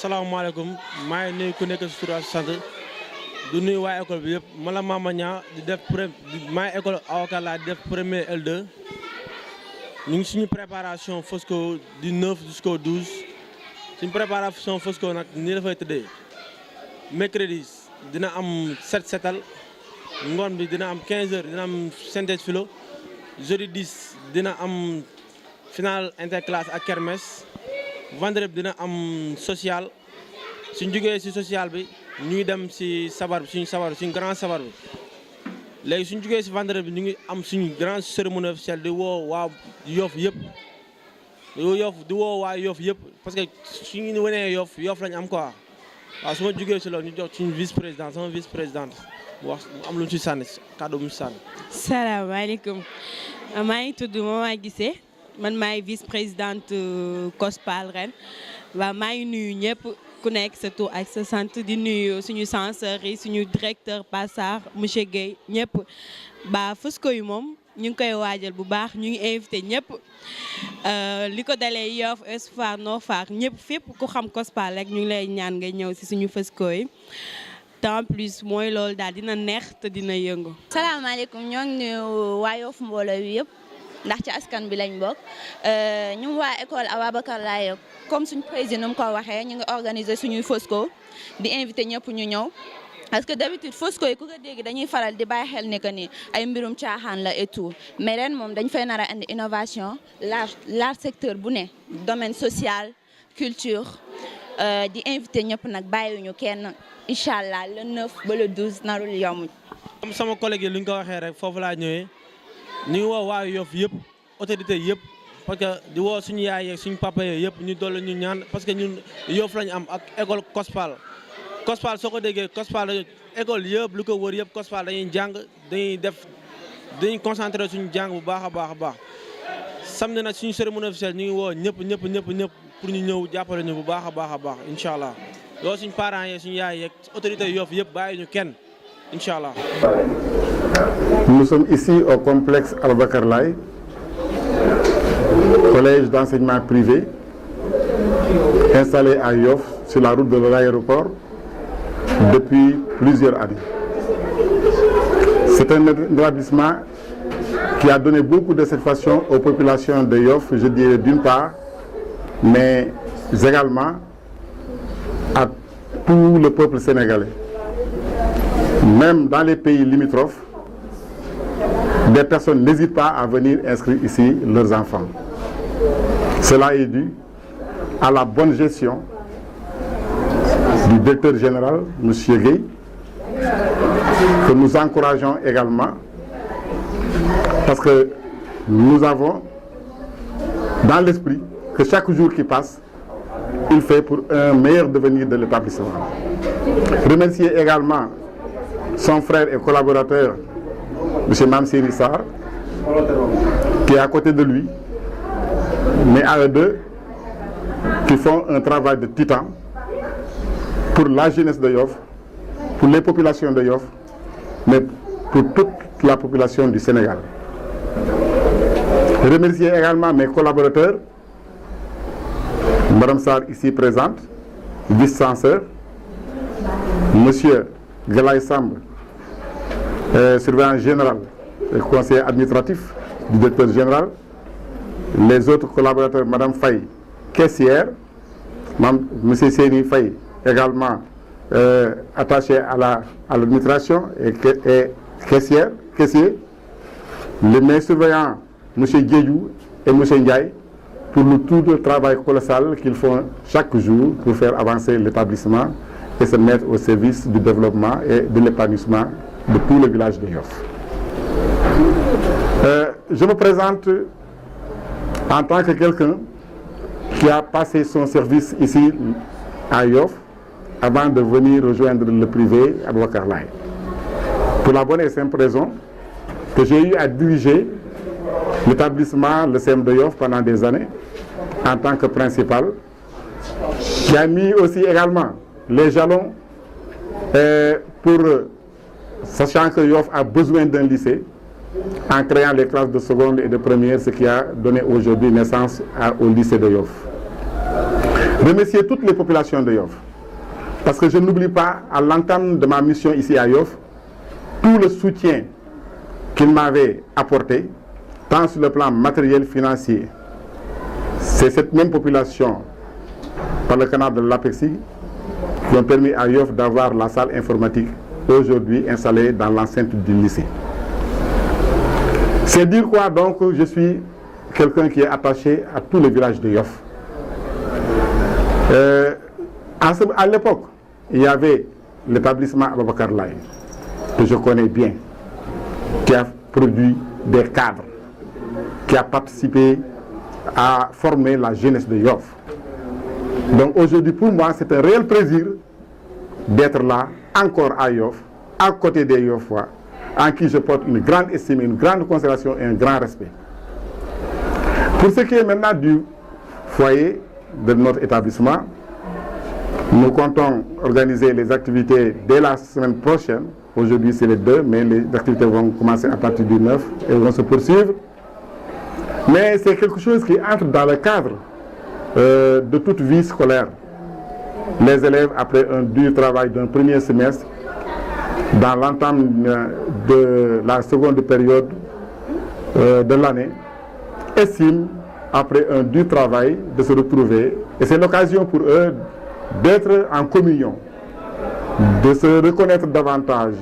salaamaaleykum maa ngi nuyu ku nekk si tur ak sant du nuyu waa école bi yëpp man la Mama Niang di def maa ngi école avocat laa di def premier L2 ñu ngi suñu préparation Fosco du 9 jusqu'au 12 suñu préparation Fosco nag nii dafay tëddee mercredi dina am set setal ngoon bi dina am 15 heures dina am synthèse philo jeudi 10 dina am final interclasse ak kermesse vendredi dina am social suñ jógee si social bi ñuy dem si sabar bi suñu grand sabar bi léegi suñ jógee si vendredi bi ñu ngi am suñu grand cérémonie officielle di woo waa Yoff yëpp di woo waa Yoff yëpp parce que suñu wanee Yoff lañ am quoi waaw su ma jógee si loolu ñu jox suñu vice président sama vice présidente mu wax mu am lu ñu si sànni kàddu mu si sànni. salaamaaleykum maa ngi tudd Mama Guissé man maay vice présidente COSPAL ren waaw maa ngi nuyu ñëpp ku nekk sa tur ak sa sant di nuyu suñu censeur yi suñu directeur Passar monsieur Guèye ñëpp ba Fosco yi moom ñu ngi koy waajal bu baax ñu ngi invité ñëpp li ko dalee Yoff Ouest Foire Nord Foire ñëpp fépp ku xam COSPAL rek ñu ngi lay ñaan nga ñëw si suñu Fosco yi te en plus mooy loolu daal dina neex te dina yëngu. salaamaaleykum ñoo ngi nuyu waa Yoff mbooloo wi yëpp. ndax ci askan bi lañ bokk ñu waa école Ababacar Laye comme suñu président nu mu ko waxee ñu ngi organiser suñuy Fosco di invité ñëpp ñu ñëw parce que d'habitude Fosco yi ku ko dégg dañuy faral di bàyyi xel ni que ni ay mbirum caaxaan la et tout mais ren moom dañ fay nar a indi innovation large secteur bu ne domaine social culture di invité ñëpp nag bàyyiwuñu kenn incha allah le 9 ba le 12 narul yomb. comme sama collègue yi li ñu ko waxee rek foofu laa ñëwee. ñu ngi woo waa Yoff yëpp autorité yëpp parce que di woo suñu yaay yeeg suñu papa yeeg yëpp ñu dolli ñu ñaan parce que ñun Yoff lañu am ak école COSPAL soo ko déggee COSPAL école yëpp lu ko wër yëpp COSPAL dañuy jàng dañuy concentré suñu jàng bu baax a baax samedi nag suñu cérémonie officielle ñu ngi woo ñëpp pour ñu ñëw jàppale ñu bu baax a baax incha allah loolu suñu parents yeeg suñu yaay yeeg autorité Yoff yëpp bàyyi ñu kenn incha allah. Nous sommes ici au complexe Ababacar Laye, collège d'enseignement privé, installé à Yoff sur la route de l'aéroport depuis plusieurs années. C'est un établissement qui a donné beaucoup de satisfaction aux populations de Yoff, je dirais d'une part, mais également à tout le peuple sénégalais. Même dans les pays limitrophes, des personnes n'hésitent pas à venir inscrire ici leurs enfants. Cela est dû à la bonne gestion du directeur général, M. Guèye, que nous encourageons également, parce que nous avons dans l'esprit que chaque jour qui passe, il fait pour un meilleur devenir de l'établissement. Remercier également son frère et collaborateur, M. Mamsiri Sarr, qui est à côté de lui, mais à eux deux, qui font un travail de titan pour la jeunesse de Yoff, pour les populations de Yoff, mais pour toute la population du Sénégal. Remercier également mes collaborateurs, Mme Sarr ici présente, vice-censeur, M. Galaye Samb, surveillant général et conseiller administratif du directeur général, les autres collaborateurs, Mme Faye, caissière, M. Séni Faye, également attaché à l'administration et caissier, mes surveillants, M. Guédiou et M. Ndiaye, pour tout le travail colossal qu'ils font chaque jour pour faire avancer l'établissement et se mettre au service du développement et de l'épanouissement de tout le village de Yoff. Je me présente en tant que quelqu'un qui a passé son service ici à Yoff avant de venir rejoindre le privé à Ababacar Laye. Pour la bonne et simple raison que j'ai eu à diriger l'établissement, le CEM de Yoff pendant des années en tant que principal, qui a mis aussi également les jalons sachant que Yoff a besoin d'un lycée, en créant les classes de seconde et de première, ce qui a donné aujourd'hui naissance au lycée de Yoff. Remercier toutes les populations de Yoff. Parce que je n'oublie pas, à l'entame de ma mission ici à Yoff, tout le soutien qu'ils m'avaient apporté, tant sur le plan matériel, financier. C'est cette même population, par le canal de l'APEXI, qui ont permis à Yoff d'avoir la salle informatique aujourd'hui installée dans l'enceinte du lycée. C'est dire quoi donc, je suis quelqu'un qui est attaché à tous les villages de Yoff. À l'époque, il y avait l'établissement Ababakar Laye, que je connais bien, qui a produit des cadres, qui a participé à former la jeunesse de Yoff. Donc aujourd'hui, pour moi, c'est un réel plaisir d'être là, encore à Yoff, à côté des Yoffois, en qui je porte une grande estime, une grande considération et un grand respect. Pour ce qui est maintenant du foyer de notre établissement, nous comptons organiser les activités dès la semaine prochaine. Aujourd'hui, c'est les 2, mais les activités vont commencer à partir du 9 et vont se poursuivre. Mais c'est quelque chose qui entre dans le cadre de toute vie scolaire. Les élèves, après un dur travail d'un premier semestre, dans l'entame de la seconde période de l'année, estiment, après un dur travail, de se retrouver. Et c'est l'occasion pour eux d'être en communion, de se reconnaître davantage,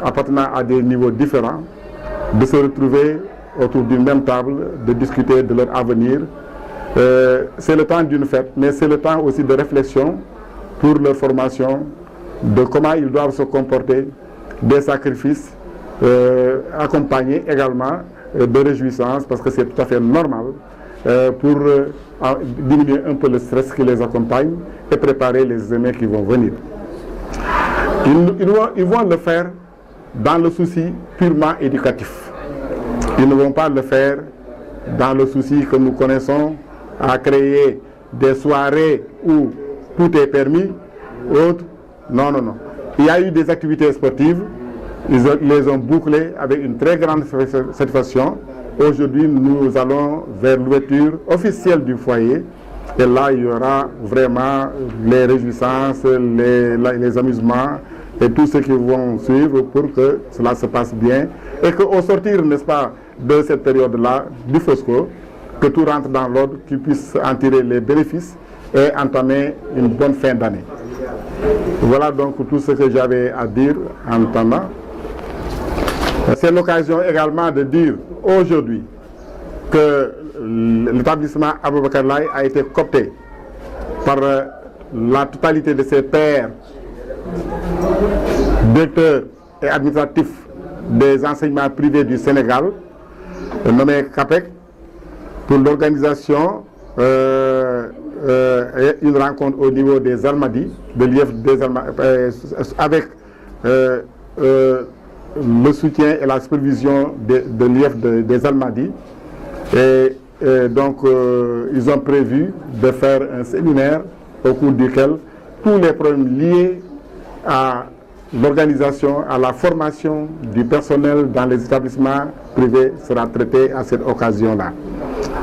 appartenant à des niveaux différents, de se retrouver autour d'une même table, de discuter de leur avenir. C'est le temps d'une fête, mais c'est le temps aussi de réflexion pour leur formation, de comment ils doivent se comporter, des sacrifices, accompagnés également de réjouissance, parce que c'est tout à fait normal, pour diminuer un peu le stress qui les accompagne et préparer les examens qui vont venir. Ils vont le faire dans le souci purement éducatif. Ils ne vont pas le faire dans le souci que nous connaissons, à créer des soirées où tout est permis, autres. Non, non, non. Il y a eu des activités sportives, ils les ont bouclées avec une très grande satisfaction. Aujourd'hui, nous allons vers l'ouverture officielle du foyer. Et là, il y aura vraiment les réjouissances, les amusements et tout ce qui vont suivre pour que cela se passe bien. Et qu'au sortir, n'est-ce pas, de cette période-là, du FOSCO, que tout rentre dans l'ordre, qu'ils puissent en tirer les bénéfices et entamer une bonne fin d'année. Voilà donc tout ce que j'avais à dire en attendant. C'est l'occasion également de dire aujourd'hui que l'établissement Ababakar Laye a été coopté par la totalité de ses pairs, directeurs et administratifs des enseignements privés du Sénégal, nommé CAPEC, pour l'organisation une rencontre au niveau des Almadies, de l'IEF des Almadies, avec le soutien et la supervision de l'IEF des Almadies. Et donc, ils ont prévu de faire un séminaire au cours duquel tous les problèmes liés à l'organisation, à la formation du personnel dans les établissements privés sera traité à cette occasion-là.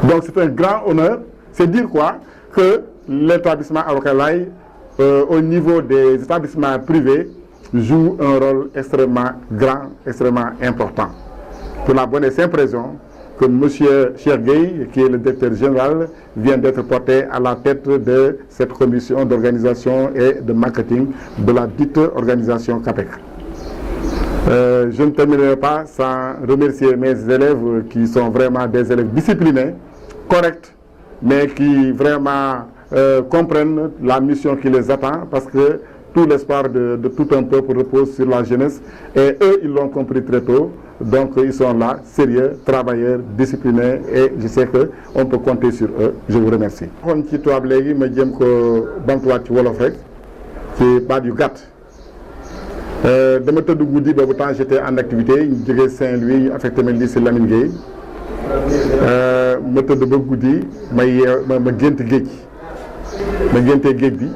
Donc, c'est un grand honneur. C'est dire quoi? Que l'établissement Ababakar Laye, au niveau des établissements privés, joue un rôle extrêmement grand, extrêmement important. Pour la bonne et simple raison que M. Cheikh Gueye, qui est le directeur général, vient d'être porté à la tête de cette commission d'organisation et de marketing de la dite organisation CAPEC. Je ne terminerai pas sans remercier mes élèves qui sont vraiment des élèves disciplinés, corrects, mais qui vraiment comprennent la mission qui les attend, parce que tout l'espoir de tout un peuple repose sur la jeunesse, et eux, ils l'ont compris très tôt. Donc, ils sont là, sérieux, travailleurs, disciplinés, et je sais qu'on peut compter sur eux. Je vous remercie. Je suis venu à la banque de Wolof rek ci baat yu gàtt dama tëdd guddi boobu temps j'étais en activité ñu jógee Saint-Louis affecté ma lycée Lamine Gueye ma tëdd ba guddi ma gént géej ma géntee géej bi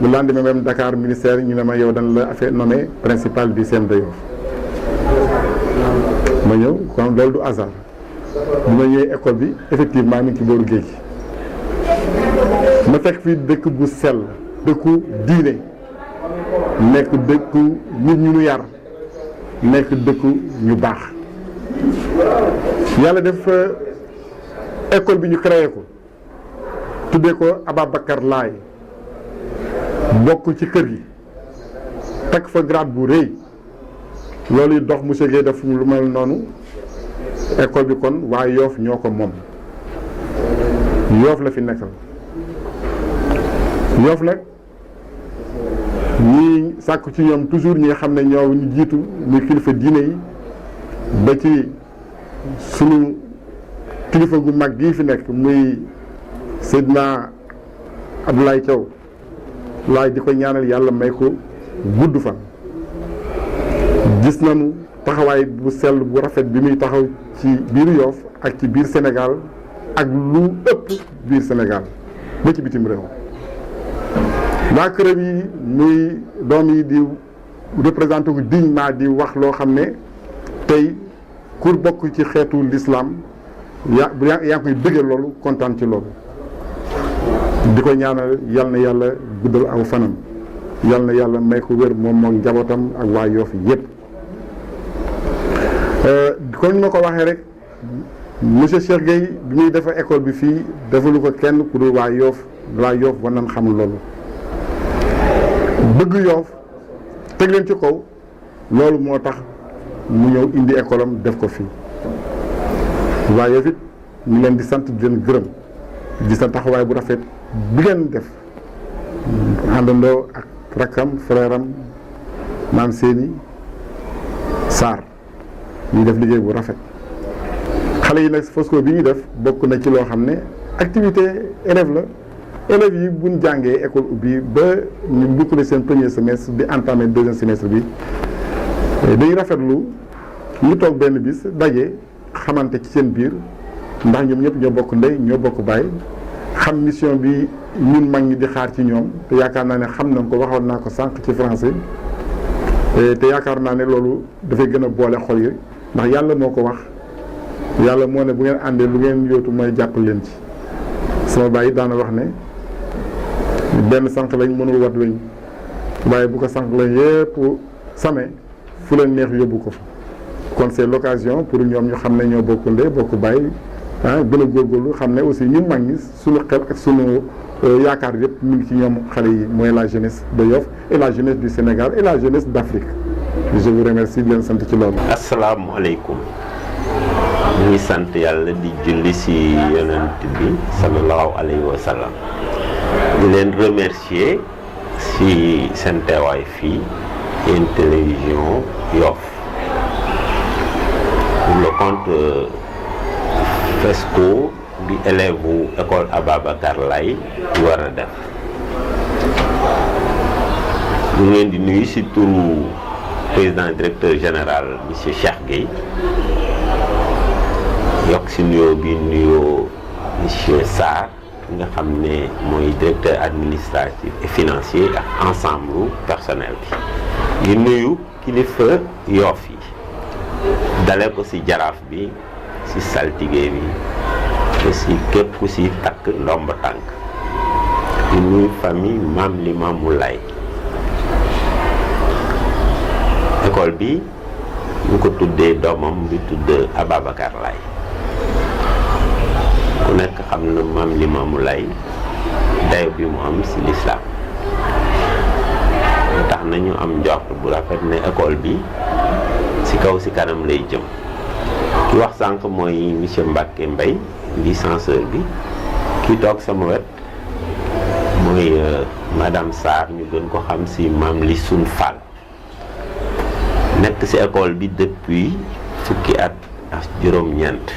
le lendemain même Dakar ministère ñu ne ma yow dañ la affaire nommé principal du CEM de Yoff ma ñëw kon loolu du hasard bi ma ñëwee école bi effectivement mi ngi ci booru géej ma fekk fii dëkk bu sell dëkku diine nekk dëkku nit ñu nu yar nekk dëkku ñu baax yàlla def école bi ñu créé ko tuddee ko Ababacar Laye bokk ci kër gi takk fa grade bu rëy loolu dox monsieur Guèye def lu mel noonu école bi kon waa Yoff ñoo ko moom Yoff la fi nekkal Yoff nag ñi sàkku ci ñoom toujours ñi nga xam ne ñoo ñu jiitu muy kilifa diine yi ba ci sunu kilifa gu mag gii fi nekk muy Seydina Abdoulaye Thiaw laay di ko ñaanal yàlla may ko gudd fan gis nañu taxawaay bu sell bu rafet bi muy taxaw ci biir Yoff ak ci biir Sénégal ak lu ëpp biir Sénégal ba ci bitim réew waa këram yi muy doom yi di représenté ko dignement di wax loo xam ne tey ku bokk ci xeetu l'islam yaa ngi koy bëggee loolu kontaan ci loolu di ko ñaanal yal na yàlla guddal aw fanam yal na yàlla may ko wér moom moom njabootam ak waa Yoff yépp comme ni ma ko waxee rek monsieur Cheikh Gueye bi muy defar école bi fii defalu ko kenn ku dul waa Yoff war nañ xam loolu bëgg Yoff teg leen ci kaw loolu moo tax mu ñëw indi école am def ko fii waa Yoff it ñu leen di sant di leen gërëm di sa taxawaay bu rafet bi ngeen def àndandoo ak rakkam frère am maam Séni Sarr ñu def liggéey bu rafet xale yi nag Fosco bi ñu def bokk na ci loo xam ne activité élève la élèves yi buñ jàngee école ubbi ba ñu boucler seen premier semestre di entamer deuxième semestre bi dañuy rafetlu ñu toog benn bis daje xamante ci seen biir ndax ñoom ñëpp ñoo bokk ndey ñoo bokk baay xam mission bi ñun mag ñi di xaar ci ñoom te yaakaar naa ne xam nañ ko waxoon naa ko sànq ci français te yaakaar naa ne loolu dafay gën a boole xol yi ndax yàlla moo ko wax yàlla moo ne bu ngeen àndee lu ngeen yóotu mooy jàppal leen ci sama baay daana wax ne benn sànq lañ mënul wat weñ waaye bu ko sànq lañ yépp same fu leen neex yóbbu ko fa kon c'est l'occasion pour ñoom ñu xam ne ñoo bokk ndey bokk baay gën a góorgóorlu xam ne aussi ñun mag ñi suñu xel ak suñu yaakaar yëpp mu ngi ci ñoom xale yi mooy la jeunesse de Yoff et la jeunesse du Sénégal et la jeunesse d'Afrique je vous remercie di leen sant ci loolu. asalaamaaleykum ñu ngi sant yàlla di julli ci yonent bi sallallahu alayhi wa sallam di leen remercier ci seen teewaay fii une télévision Yoff pour le compte Fesco di élève bu école Ababacar Laye war a def ñu leen di nuyu ci turu président directeur général monsieur Cheikh Gueye yokk ci nuyoo bi nuyoo monsieur Sarr nga xam ne mooy directeur administratif et financier ak ensemble personnel bi di nuyu kilifa Yoff yi dale ko ci jaraaf bi ci saltige bi aussi képp ku ci takk ndomb tànk di nuyu famille Maam Limaamu Laay école bi ñu ko tuddee doomam bi tudd Ababacar Laye ku nekk xam na Maam Limaamu Laay dayo bi mu am ci lislaam tax nañu am njort bu rafet ne école bi ci kaw ci kanam lay jëm ki wax sànq mooy monsieur Mbacke Mbaye di censeur bi ki toog sama wet mooy madame Sarr ñu gën ko xam ci Maam Lissoun Fall nekk ci école bi depuis fukki at ak juróom-ñeent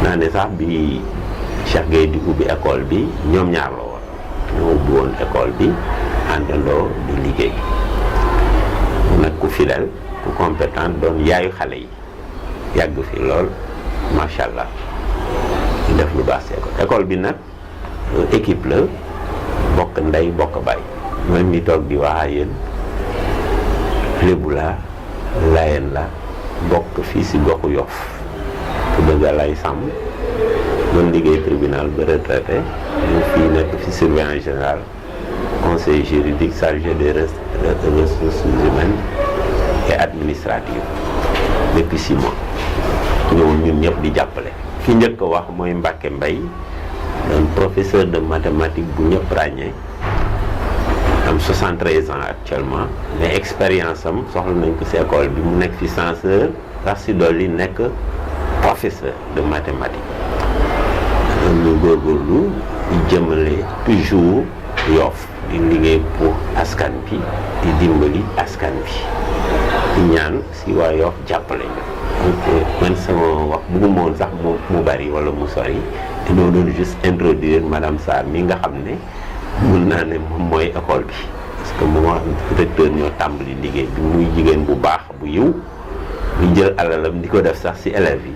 naa ne sax bi Cheikh Gueye di ubbi école bi ñoom ñaar la woon ñoo ubbi woon école bi àndandoo di liggéey mu nekk ku fidèle ku compétent doon yaayu xale yi yàgg fi lool macha allah ñu def lu baax ci école bi nag équipe la bokk ndey bokk baay même mi toog di wax ak yéen lébu la Layeen la bokk fii ci goxu Yoff ku dëgg lay sàmm doon liggéey tribunal ba retraité ñu fii nekk fi surveillant général conseil juridique chargé des ressources humaines et administratives depuis 6 mois ñëw ñun ñëpp di jàppale. ki njëkk a wax mooy Mbacke Mbaye doon professeur de mathématiques bu ñëpp ràññee am 73 ans actuellement mais expérience am soxla nañ ko ci école bi mu nekk fi censeur rax ci dolli nekk professeur de mathématiques ñu góorgóorlu di jëmale toujours Yoff di liggéey pour askan bi di dimbali askan bi di ñaan ci waa Yoff jàppale ñu. donc man sama wax bëgguma woon sax mu bari wala mu sori te doo doon juste introduire madame Sarr mi nga xam ne mun naa ne moom mooy école bi parce que moom recteur ñoo tàmbali liggéey bi muy jigéen bu baax bu yiw ñu jël alalam di ko def sax ci élèves yi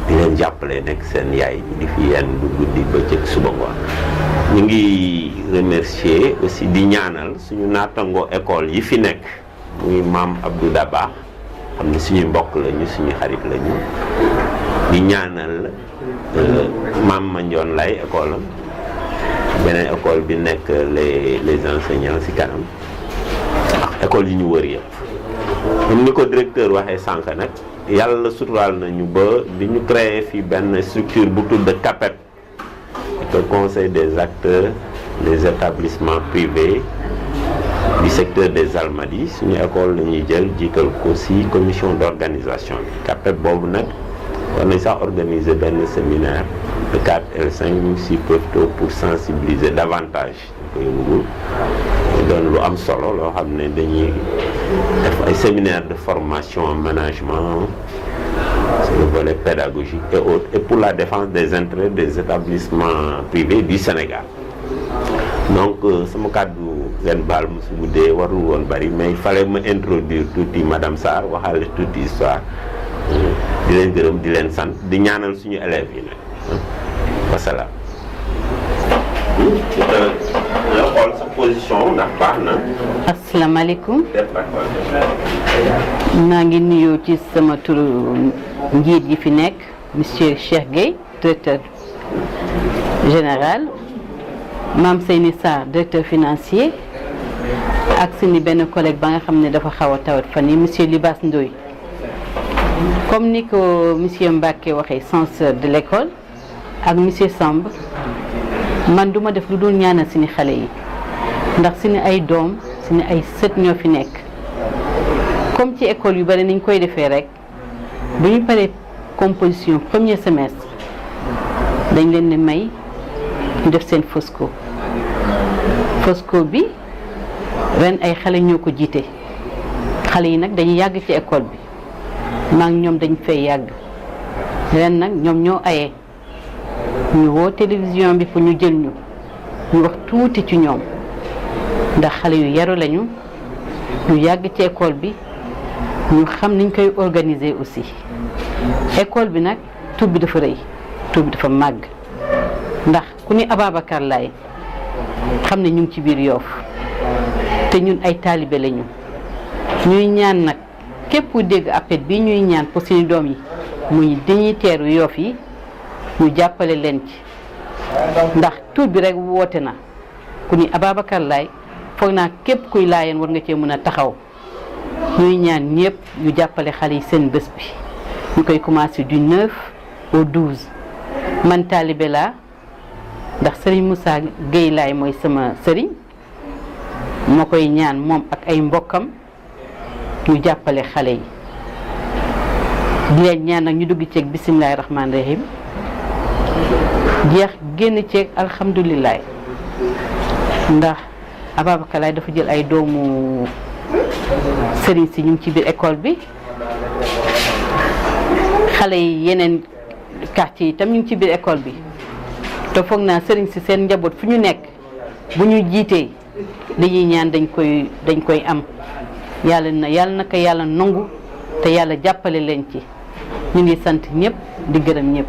di leen jàppale nekk seen yaay di fi yenn du guddi bëccëg suba ngoon. ñu ngi remercier aussi di ñaanal suñu naatangoo école yi fi nekk muy maam Abdou Dabakh xam ne suñuy mbokk lañu suñu xarit lañu di ñaanal maam Mandione Lay école am beneen école bi nekk les enseignants ci kanam ak école yi ñu wër yëpp. comme ni ko directeur waxee sànq nag yàlla suturaal nañu ba bi ñu créé fi benn structure bu tudd CAPEP le conseil des acteurs des établissements privés du secteur des Almadies suñu école la ñuy jël jiital ko ci commission d'organisation bi CAPEP boobu nag war nañ sax organiser benn séminaire le 4 et le 5 ñu ci profité pour sensibiliser davantage koy bëggul doon lu am solo loo xam ne dañuy def ay séminaire de formation en management sur le volet pédagogique et autres et pour la défense des intérêts des établissements privés du Sénégal. donc sama kàddu ngeen baal ma su guddee warul woon bari mais il fallait ma introduire tuuti madame Sarr waxaale tuuti histoire di leen gërëm di leen sant di ñaanal suñu élèves yi nag wasalaam. nga xool sa position ndax baax na. asalaamaaleykum. maa ngi nuyoo ci sama turu njiit yi fi nekk monsieur Cheikh Gueye directeur général Mame Seyni Sarr directeur financier ak suñu benn collègue ba nga xam ne dafa xaw a tawat fan yi monsieur Libaas Ndoye comme ni ko monsieur Mbacke waxee censeur de l'école ak monsieur Samb man duma def lu dul ñaanal suñu xale yi ndax suñu ay doom suñu ay sët ñoo fi nekk comme ci école yu bari niñ koy defee rek bu ñu paree composition premier semestre dañ leen ne may ñu def seen Fosco bi ren ay xale ñoo ko jiite xale yi nag dañuy yàgg ci école bi maa ngi ñoom dañ fay yàgg ren nag ñoom ñoo ayee ñu woo télévision bi pour ñu jël ñu wax tuuti ci ñoom ndax xale yu yaru lañu ñu yàgg ci école bi ñu xam niñ koy organiser aussi école bi nag tur bi dafa rëy tur bi dafa màgg ndax ku ni Ababacar Laye xam ne ñu ngi ci biir Yoff te ñun ay taalibe lañu ñuy ñaan nag képp ku dégg appel bi ñuy ñaan pour suñu doom yi muy dignitaire Yoff yi ñu jàppale leen ci ndax tur bi rek woote na ku ni Ababacar Laye foog naa képp kuy laayeen war nga cee mën a taxaw ñuy ñaan ñëpp ñu jàppale xale yi seen bés bi ñu koy commencé du 9 au 12 man taalibe laa ndax Serigne Moussa Gueye Laye mooy sama sëriñ moo koy ñaan moom ak ay mbokkam ñu jàppale xale yi di leen ñaan nag ñu dugg ceeg bisimilahi rahmaani rahim jeex génn ceeg alhamdulilah ndax Ababacar Laye dafa jël ay doomu sëriñ si ñu ngi ci biir école bi xale yi yeneen quartier yi tam ñu ngi ci biir école bi te foog naa sëriñ si seen njaboot fu ñu nekk bu ñu jiitee dañuy ñaan dañ koy am yàlla na ko yàlla nangu te yàlla jàppale leen ci ñu ngi sant ñëpp di gërëm ñëpp.